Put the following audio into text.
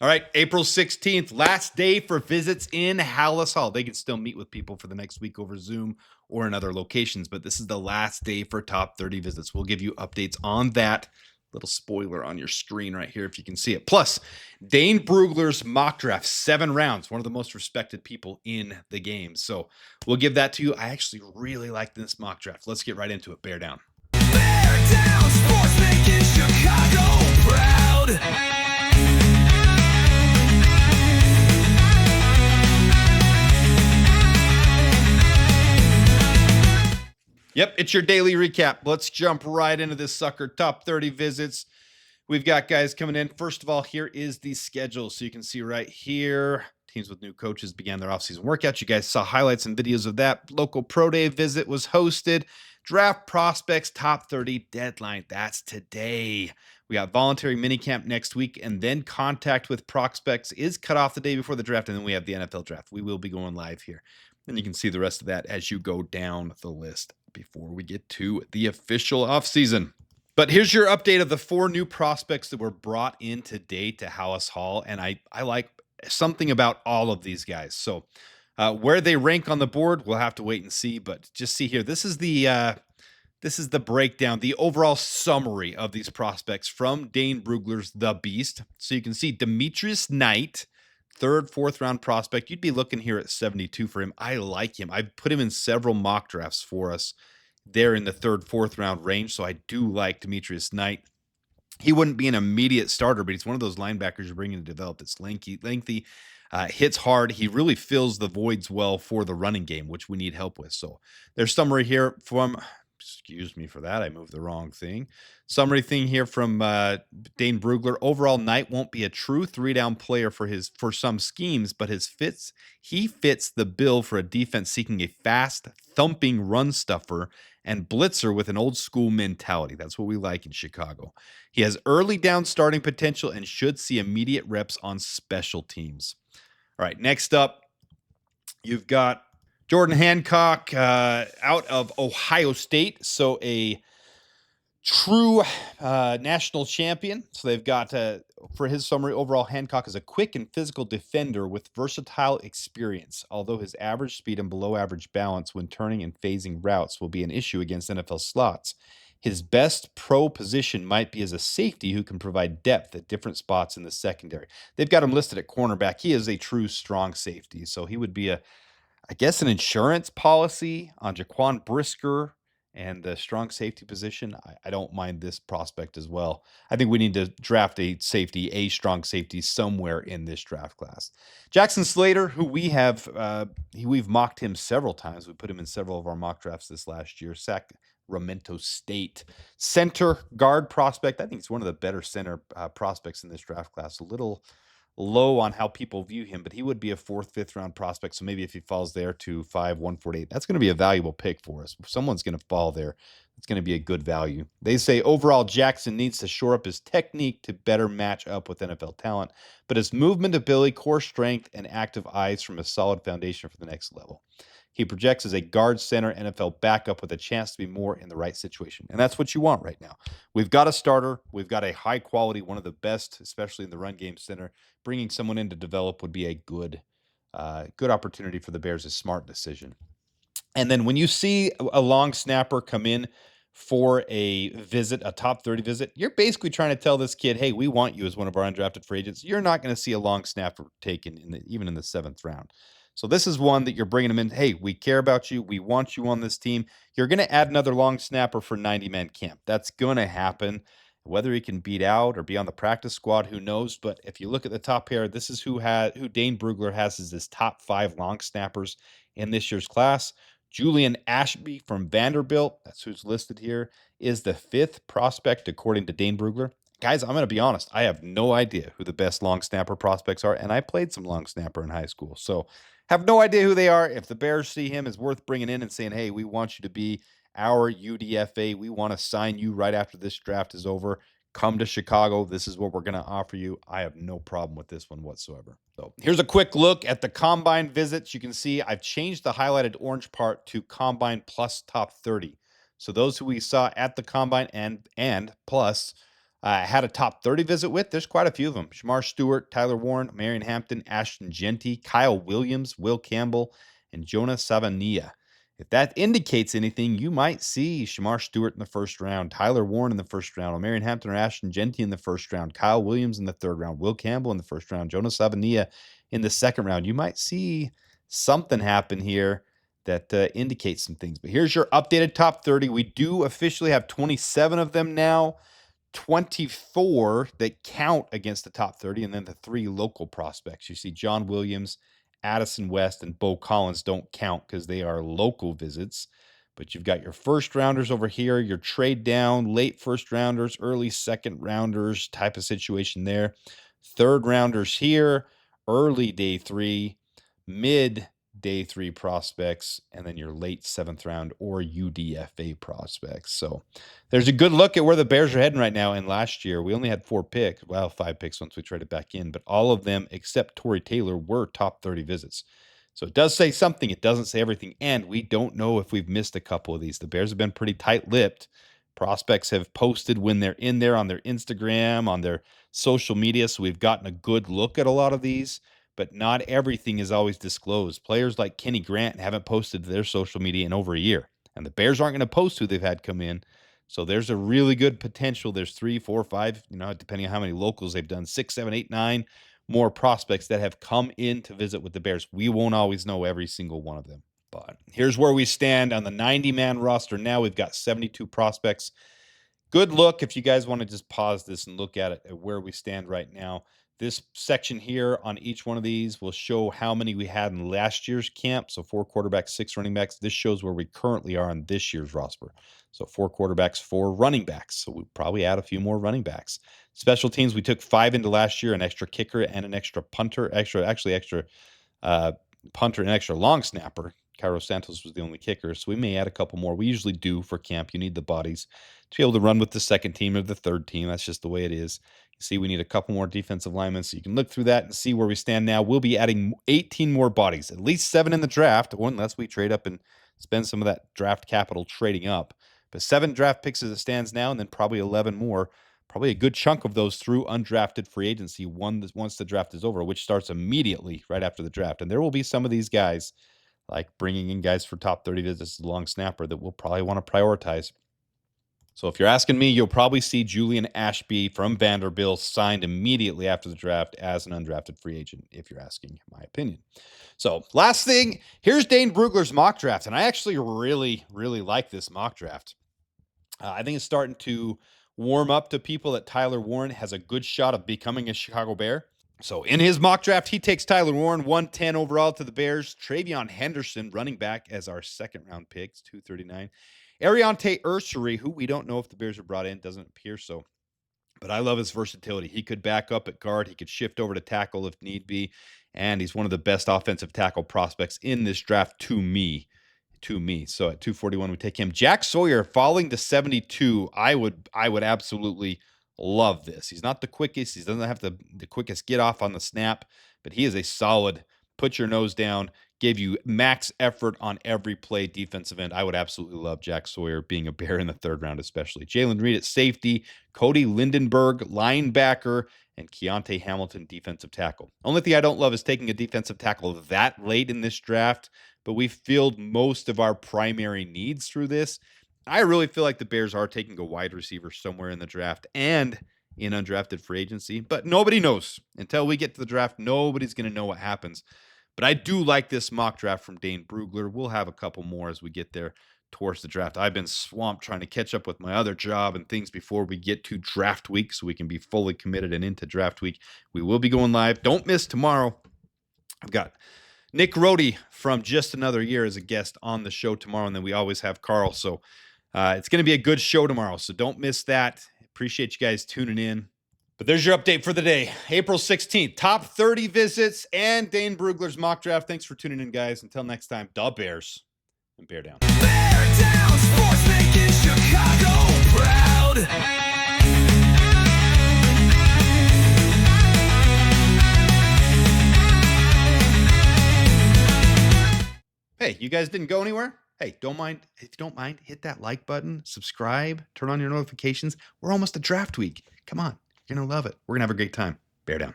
All right, April 16th, last day for visits in Hallis Hall. They can still meet with people for the next week over Zoom or in other locations, but this is the last day for top 30 visits. We'll give you updates on that. Little spoiler on your screen right here if you can see it. Plus, Dane Brugler's mock draft, 7 rounds, one of the most respected people in the game. So we'll give that to you. I actually really like this mock draft. Let's get right into it. Bear down. Bear down, sports making Chicago proud. Yep, it's your daily recap. Let's jump right into this sucker. Top 30 visits. We've got guys coming in. First of all, here is the schedule. So you can see right here, teams with new coaches began their offseason workouts. You guys saw highlights and videos of that. Local pro day visit was hosted. Draft prospects top 30 deadline. That's today. We got voluntary minicamp next week, and then contact with prospects is cut off the day before the draft, and then we have the NFL draft. We will be going live here. And you can see the rest of that as you go down the list before we get to the official offseason. But here's your update of the 4 new prospects that were brought in today to Hallis Hall. And I like something about all of these guys. So where they rank on the board, we'll have to wait and see. But just see here, this is the breakdown, the overall summary of these prospects from Dane Brugler's The Beast. So you can see Demetrius Knight, 3rd, 4th round prospect. You'd be looking here at 72 for him. I like him. I put him in several mock drafts for us there in the 3rd, 4th round range. So I do like Demetrius Knight. He wouldn't be an immediate starter, but he's one of those linebackers you're bringing to develop that's lengthy, hits hard. He really fills the voids well for the running game, which we need help with. So there's summary here from, excuse me for that, I moved the wrong thing. Summary thing here from Dane Brugler. Overall, Knight won't be a true 3-down player for some schemes, but he fits the bill for a defense seeking a fast, thumping run stuffer and blitzer with an old school mentality. That's what we like in Chicago. He has early down starting potential and should see immediate reps on special teams. All right, next up, you've got Jordan Hancock out of Ohio State. So a true national champion. So they've got, for his summary, overall, Hancock is a quick and physical defender with versatile experience. Although his average speed and below average balance when turning and phasing routes will be an issue against NFL slots, his best pro position might be as a safety who can provide depth at different spots in the secondary. They've got him listed at cornerback. He is a true strong safety. So he would be I guess, an insurance policy on Jaquan Brisker and the strong safety position. I don't mind this prospect as well. I think we need to draft a strong safety somewhere in this draft class. Jackson Slater, who we've mocked him several times. We put him in several of our mock drafts this last year. Sacramento State center guard prospect. I think he's one of the better center prospects in this draft class. A little low on how people view him, but he would be a 4th, 5th round prospect. So maybe if he falls there to 5, 148, that's going to be a valuable pick for us. If someone's going to fall there, it's going to be a good value. They say overall Jackson needs to shore up his technique to better match up with NFL talent, but his movement ability, core strength, and active eyes from a solid foundation for the next level. He projects as a guard center NFL backup with a chance to be more in the right situation. And that's what you want right now. We've got a starter. We've got a high quality, one of the best, especially in the run game center. Bringing someone in to develop would be a good opportunity for the Bears, a smart decision. And then when you see a long snapper come in for a visit, a top 30 visit, you're basically trying to tell this kid, hey, we want you as one of our undrafted free agents. You're not going to see a long snapper taken even in the 7th round. So this is one that you're bringing them in. Hey, we care about you. We want you on this team. You're going to add another long snapper for 90-man camp. That's going to happen. Whether he can beat out or be on the practice squad, who knows? But if you look at the top pair, this is who Dane Brugler has as his top 5 long snappers in this year's class. Julian Ashby from Vanderbilt, that's who's listed here, is the 5th prospect according to Dane Brugler. Guys, I'm going to be honest. I have no idea who the best long snapper prospects are, and I played some long snapper in high school. So have no idea who they are. If the Bears see him as worth bringing in and saying, hey, we want you to be our UDFA, we want to sign you right after this draft is over, come to Chicago. This is what we're going to offer you. I have no problem with this one whatsoever. So here's a quick look at the combine visits. You can see I've changed the highlighted orange part to combine plus top 30. So those who we saw at the combine and plus I had a top 30 visit with. There's quite a few of them. Shamar Stewart, Tyler Warren, Marion Hampton, Ashton Genty, Kyle Williams, Will Campbell, and Jonah Savania. If that indicates anything, you might see Shamar Stewart in the first round, Tyler Warren in the first round, Marion Hampton or Ashton Genty in the first round, Kyle Williams in the third round, Will Campbell in the first round, Jonah Savania in the second round. You might see something happen here that indicates some things. But here's your updated top 30. We do officially have 27 of them now. 24 that count against the top 30, and then the 3 local prospects. You see John Williams, Addison West, and Bo Collins don't count because they are local visits. But you've got your first rounders over here, your trade down, late first rounders, early second rounders type of situation there. Third rounders here, early day 3, mid day 3 prospects, and then your late 7th round or UDFA prospects. So there's a good look at where the Bears are heading right now. And last year, we only had 4 picks. Well, 5 picks once we traded back in, but all of them except Torrey Taylor were top 30 visits. So it does say something. It doesn't say everything. And we don't know if we've missed a couple of these. The Bears have been pretty tight-lipped. Prospects have posted when they're in there on their Instagram, on their social media. So we've gotten a good look at a lot of these. But not everything is always disclosed. Players like Kenny Grant haven't posted to their social media in over a year. And the Bears aren't going to post who they've had come in. So there's a really good potential. There's 3, 4, 5, depending on how many locals they've done, 6, 7, 8, 9 more prospects that have come in to visit with the Bears. We won't always know every single one of them. But here's where we stand on the 90-man roster. Now we've got 72 prospects. Good look if you guys want to just pause this and look at it at where we stand right now. This section here on each one of these will show how many we had in last year's camp. So 4 quarterbacks, 6 running backs. This shows where we currently are on this year's roster. So 4 quarterbacks, 4 running backs. So we probably add a few more running backs. Special teams, we took 5 into last year, an extra kicker and an extra punter, extra punter and extra long snapper. Cairo Santos was the only kicker, so we may add a couple more. We usually do for camp. You need the bodies to be able to run with the second team or the third team. That's just the way it is. You see, we need a couple more defensive linemen, so you can look through that and see where we stand now. We'll be adding 18 more bodies, at least 7 in the draft, unless we trade up and spend some of that draft capital trading up. But 7 draft picks as it stands now, and then probably 11 more. Probably a good chunk of those through undrafted free agency once the draft is over, which starts immediately right after the draft. And there will be some of these guys, like bringing in guys for top 30 visits, long snapper, that we'll probably want to prioritize. So if you're asking me, you'll probably see Julian Ashby from Vanderbilt signed immediately after the draft as an undrafted free agent, if you're asking my opinion. So last thing, here's Dane Brugler's mock draft. And I actually really, really like this mock draft. I think it's starting to warm up to people that Tyler Warren has a good shot of becoming a Chicago Bear. So in his mock draft, he takes Tyler Warren, 110 overall to the Bears. Travion Henderson, running back, as our second-round picks, 239. Ariante Ursery, who we don't know if the Bears are brought in, doesn't appear so. But I love his versatility. He could back up at guard. He could shift over to tackle if need be. And he's one of the best offensive tackle prospects in this draft to me. So at 241, we take him. Jack Sawyer falling to 72. I would absolutely love this. He's not the quickest. He doesn't have the quickest get off on the snap, but he is a solid put your nose down, give you max effort on every play defensive end. I would absolutely love Jack Sawyer being a Bear in the 3rd round, especially. Jalen Reed at safety, Cody Lindenberg, linebacker, and Keontae Hamilton, defensive tackle. Only thing I don't love is taking a defensive tackle that late in this draft, but we've filled most of our primary needs through this. I really feel like the Bears are taking a wide receiver somewhere in the draft and in undrafted free agency, but nobody knows. Until we get to the draft, nobody's going to know what happens. But I do like this mock draft from Dane Brugler. We'll have a couple more as we get there towards the draft. I've been swamped trying to catch up with my other job and things before we get to draft week so we can be fully committed and into draft week. We will be going live. Don't miss tomorrow. I've got Nick Rohde from Just Another Year as a guest on the show tomorrow, and then we always have Carl. So it's going to be a good show tomorrow, so don't miss that. Appreciate you guys tuning in. But there's your update for the day. April 16th, top 30 visits and Dane Brugler's mock draft. Thanks for tuning in, guys. Until next time, the Bears and Bear down. Bear down, sports making Chicago proud. Hey, you guys didn't go anywhere? Hey, if you don't mind, hit that like button, subscribe, turn on your notifications. We're almost to draft week. Come on. You're going to love it. We're going to have a great time. Bear down.